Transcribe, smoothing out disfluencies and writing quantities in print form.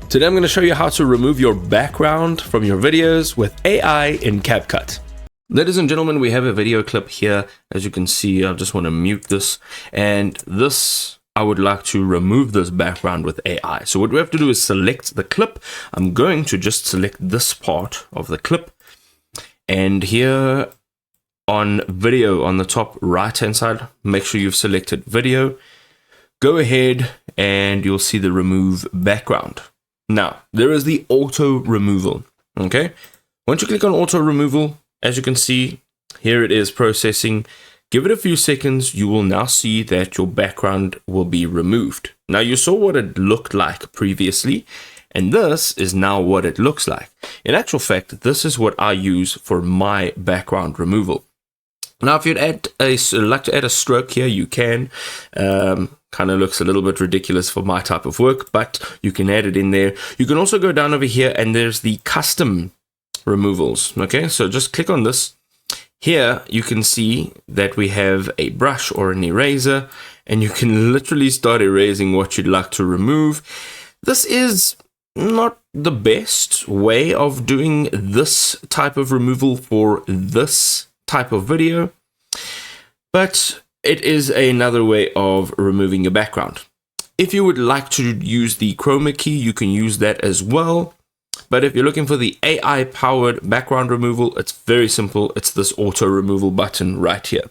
Today I'm going to show you how to remove your background from your videos with AI in CapCut. Ladies and gentlemen, we have a video clip here. As you can see, I just want to mute this. And this, I would like to remove this background with AI. So what we have to do is select the clip. I'm going to just select this part of the clip. And here on video on the top right hand side, make sure you've selected video. Go ahead and you'll see the remove background. Now, there is the auto removal, okay? Once you click on auto removal, as you can see, here it is processing. Give it a few seconds, you will now see that your background will be removed. Now, you saw what it looked like previously, and this is now what it looks like. In actual fact, this is what I use for my background removal. Now, if you'd like to add a stroke here, you can. Kind of looks a little bit ridiculous for my type of work, but you can add it in there. You can also go down over here and there's the custom removals. Okay, so just click on this. Here you can see that we have a brush or an eraser, and you can literally start erasing what you'd like to remove. This is not the best way of doing this type of removal for this type of video, but it is another way of removing your background. If you would like to use the chroma key, you can use that as well. But if you're looking for the AI powered background removal, it's very simple. It's this auto removal button right here.